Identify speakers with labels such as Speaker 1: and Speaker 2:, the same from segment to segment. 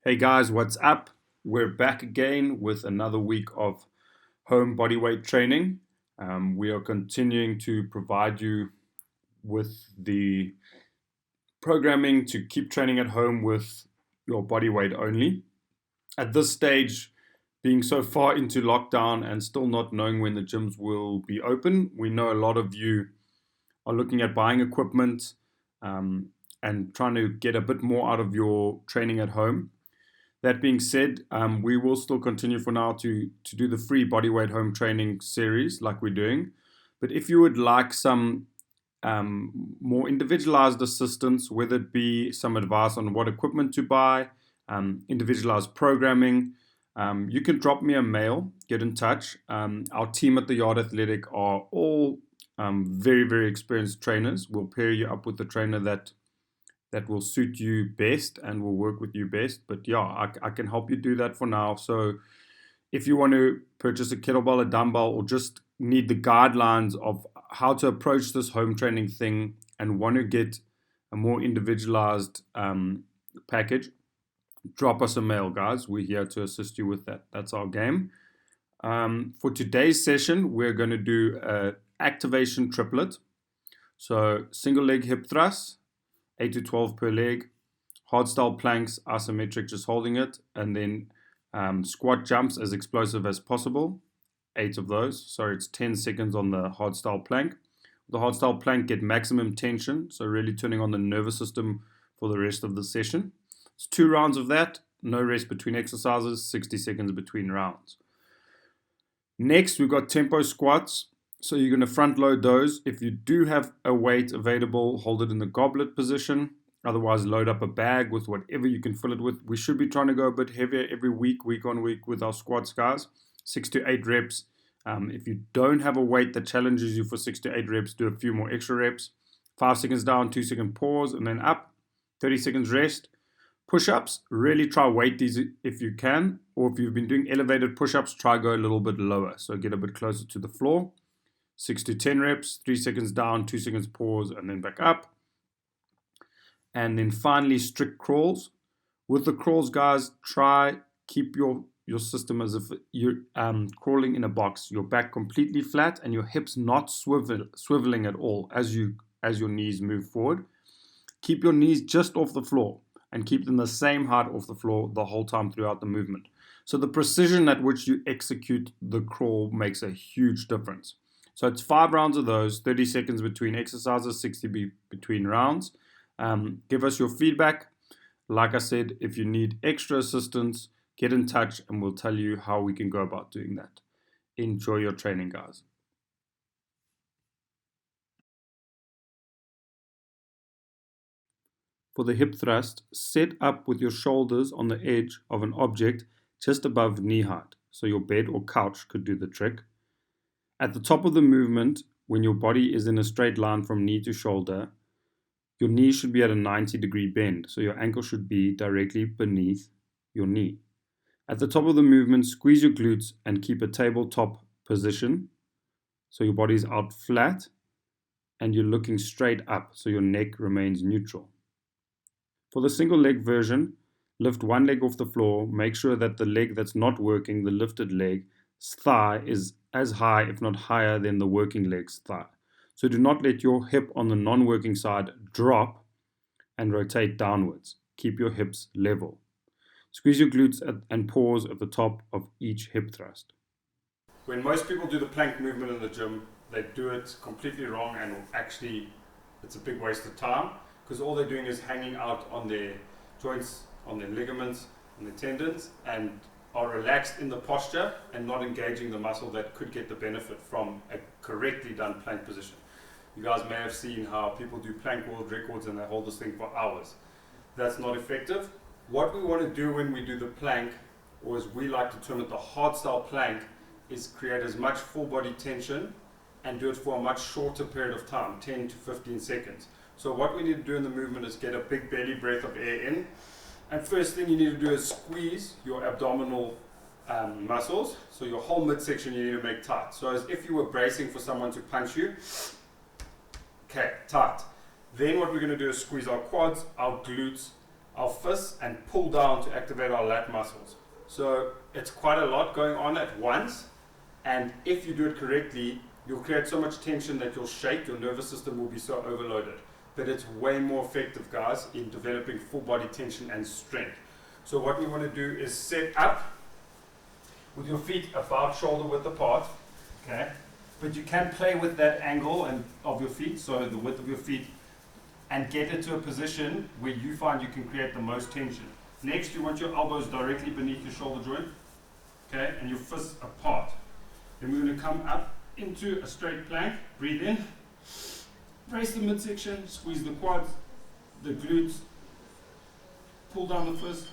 Speaker 1: Hey guys, what's up? We're back again with another week of home bodyweight training. We are continuing to provide you with the programming to keep training at home with your body weight only. At this stage, being so far into lockdown and still not knowing when the gyms will be open, we know a lot of you are looking at buying equipment and trying to get a bit more out of your training at home. That being said, we will still continue for now to do the free bodyweight home training series like we're doing. But if you would like some more individualized assistance, whether it be some advice on what equipment to buy, individualized programming, you can drop me a mail, get in touch. Our team at the Yard Athletic are all very, very experienced trainers. We'll pair you up with the trainer that will suit you best and will work with you best. But yeah, I can help you do that for now. So if you want to purchase a kettlebell, a dumbbell, or just need the guidelines of how to approach this home training thing and want to get a more individualized package, drop us a mail, guys. We're here to assist you with that. That's our game. For today's session, we're going to do an activation triplet. So single leg hip thrusts, 8 to 12 per leg, hardstyle planks, isometric, just holding it, and then squat jumps as explosive as possible, 8 of those. Sorry, it's 10 seconds on the hardstyle plank. The hardstyle plank get maximum tension, so really turning on the nervous system for the rest of the session. It's 2 rounds of that, no rest between exercises, 60 seconds between rounds. Next, we've got tempo squats. So you're going to front load those. If you do have a weight available, hold it in the goblet position. Otherwise, load up a bag with whatever you can fill it with. We should be trying to go a bit heavier every week on week with our squats, guys. 6 to 8 reps. If you don't have a weight that challenges you for 6 to 8 reps, do a few more extra reps. 5 seconds down, 2 second pause, and then up. 30 seconds rest. Push-ups, really try weight these if you can. Or if you've been doing elevated push-ups, try go a little bit lower. So get a bit closer to the floor. 6 to 10 reps, 3 seconds down, 2 seconds pause, and then back up. And then finally, strict crawls. With the crawls, guys, try keep your system as if you're crawling in a box. Your back completely flat and your hips not swiveling at all as your knees move forward. Keep your knees just off the floor and keep them the same height off the floor the whole time throughout the movement. So the precision at which you execute the crawl makes a huge difference. So it's 5 rounds of those, 30 seconds between exercises, 60 between rounds. Give us your feedback. Like I said, if you need extra assistance, get in touch and we'll tell you how we can go about doing that. Enjoy your training, guys. For the hip thrust, set up with your shoulders on the edge of an object just above knee height. So your bed or couch could do the trick. At the top of the movement, when your body is in a straight line from knee to shoulder, your knee should be at a 90-degree bend, so your ankle should be directly beneath your knee. At the top of the movement, squeeze your glutes and keep a tabletop position, so your body is out flat and you're looking straight up, so your neck remains neutral. For the single leg version, lift one leg off the floor, make sure that the leg that's not working, the lifted leg's thigh, is as high, if not higher, than the working leg's thigh. So do not let your hip on the non-working side drop and rotate downwards. Keep your hips level. Squeeze your glutes and pause at the top of each hip thrust. When most people do the plank movement in the gym, they do it completely wrong and actually it's a big waste of time because all they're doing is hanging out on their joints, on their ligaments, on their tendons, and are relaxed in the posture and not engaging the muscle that could get the benefit from a correctly done plank position. You guys may have seen how people do plank world records and they hold this thing for hours. That's not effective. What we want to do when we do the plank, or as we like to term it, the hardstyle plank, is create as much full body tension and do it for a much shorter period of time, 10 to 15 seconds. So what we need to do in the movement is get a big belly breath of air in. And first thing you need to do is squeeze your abdominal muscles. So your whole midsection you need to make tight. So as if you were bracing for someone to punch you. Okay, tight. Then what we're going to do is squeeze our quads, our glutes, our fists and pull down to activate our lat muscles. So it's quite a lot going on at once, and if you do it correctly, you'll create so much tension that you'll shake, your nervous system will be so overloaded. But it's way more effective, guys, in developing full body tension and strength. So what we want to do is set up with your feet about shoulder width apart, okay? But you can play with that angle and of your feet, so the width of your feet, and get it to a position where you find you can create the most tension. Next, you want your elbows directly beneath your shoulder joint, okay, and your fists apart. Then we're going to come up into a straight plank. Breathe in, brace the midsection, squeeze the quads, the glutes, pull down the fist.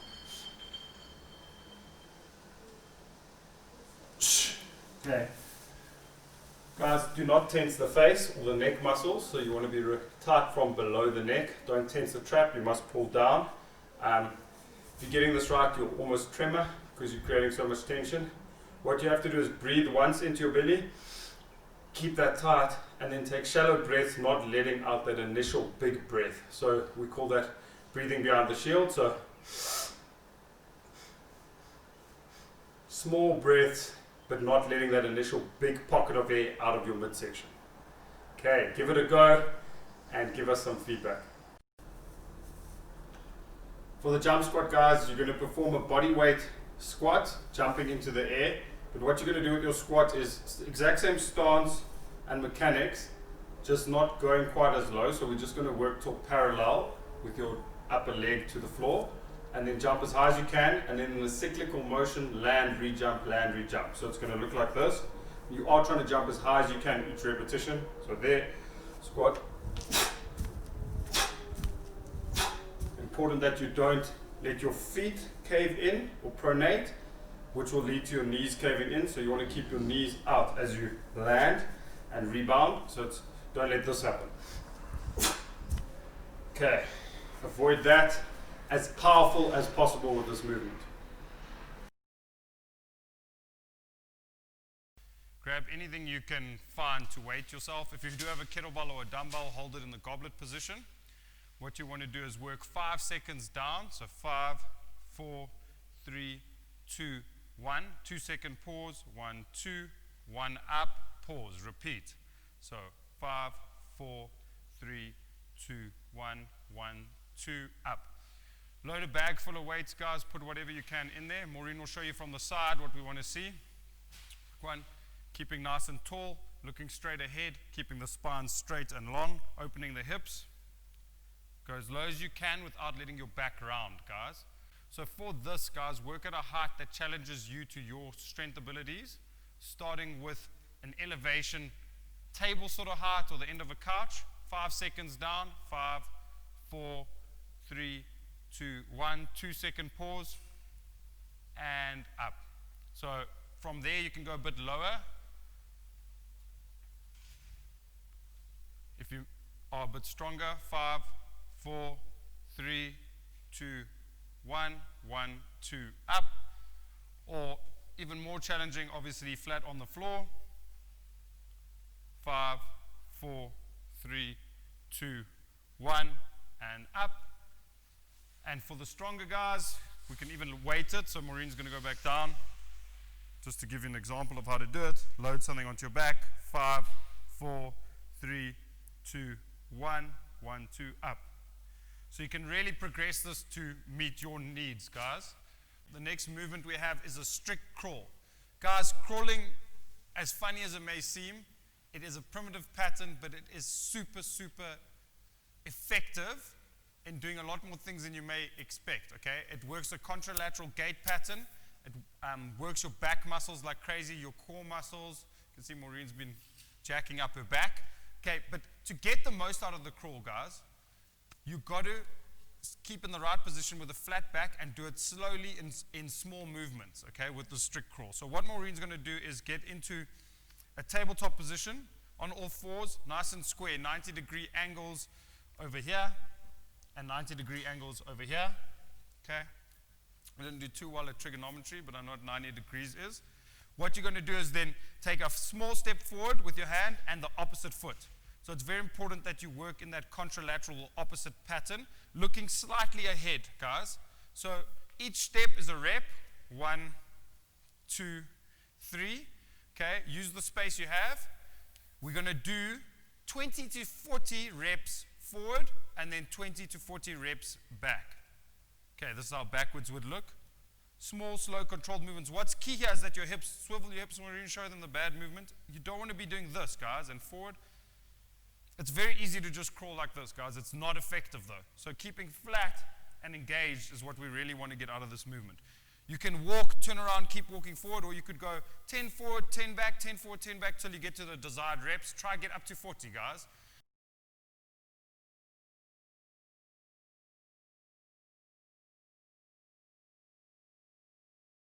Speaker 1: Okay. Guys, do not tense the face or the neck muscles, so you want to be tight from below the neck. Don't tense the trap, you must pull down. If you're getting this right, you'll almost tremor because you're creating so much tension. What you have to do is breathe once into your belly, keep that tight, and then take shallow breaths, not letting out that initial big breath. So we call that breathing behind the shield. So small breaths, but not letting that initial big pocket of air out of your midsection. Okay, give it a go and give us some feedback. For the jump squat, guys, you're going to perform a body weight squat, jumping into the air. But what you're going to do with your squat is the exact same stance and mechanics, just not going quite as low. So we're just going to work till parallel with your upper leg to the floor, and then jump as high as you can, and then in a cyclical motion, land, re-jump, land, re-jump. So it's going to look like this. You are trying to jump as high as you can each repetition. So there, squat. Important that you don't let your feet cave in or pronate, which will lead to your knees caving in. So you want to keep your knees out as you land and rebound. So don't let this happen. Okay, avoid that. As powerful as possible with this movement. Grab anything you can find to weight yourself. If you do have a kettlebell or a dumbbell, hold it in the goblet position. What you want to do is work 5 seconds down. So 5, 4, 3, 2, 1. 2-second pause. 1, 2, 1 up, pause. Repeat. So 5, 4, 3, 2, 1, 1, 2, up. Load a bag full of weights, guys. Put whatever you can in there. Maureen will show you from the side what we want to see. One, keeping nice and tall, looking straight ahead, keeping the spine straight and long, opening the hips. Go as low as you can without letting your back round, guys. So for this, guys, work at a height that challenges you to your strength abilities, starting with an elevation table sort of height or the end of a couch. 5 seconds down. 5, 4, 3, 2, 1, 2-second pause, and up. So from there you can go a bit lower. If you are a bit stronger, 5, 4, 3, 2, 1, 1, 2, up. Or even more challenging, obviously flat on the floor. 5, 4, 3, 2, 1, and up. And for the stronger guys, we can even weight it. So Maureen's going to go back down. Just to give you an example of how to do it. Load something onto your back. 5, 4, 3, 2, 1, 1, 2, up. So you can really progress this to meet your needs, guys. The next movement we have is a strict crawl. Guys, crawling, as funny as it may seem, it is a primitive pattern, but it is super, super effective in doing a lot more things than you may expect, okay? It works a contralateral gait pattern. It works your back muscles like crazy, your core muscles. You can see Maureen's been jacking up her back. Okay, but to get the most out of the crawl, guys, you've got to keep in the right position with a flat back and do it slowly in small movements, okay, with the strict crawl. So what Maureen's going to do is get into a tabletop position on all fours, nice and square, 90-degree angles over here, and 90-degree angles over here, okay? I didn't do too well at trigonometry, but I know what 90 degrees is. What you're going to do is then take a small step forward with your hand and the opposite foot.
Speaker 2: So it's very important that you work in that contralateral opposite pattern, looking slightly ahead, guys. So each step is a rep. 1, 2, 3. Okay, use the space you have. We're going to do 20 to 40 reps forward and then 20 to 40 reps back. Okay, this is how backwards would look. Small, slow, controlled movements. What's key here is that your hips, swivel your hips when we show them the bad movement. You don't want to be doing this, guys, and forward. It's very easy to just crawl like this, guys. It's not effective, though. So keeping flat and engaged is what we really want to get out of this movement. You can walk, turn around, keep walking forward, or you could go 10 forward, 10 back, 10 forward, 10 back till you get to the desired reps. Try get up to 40, guys.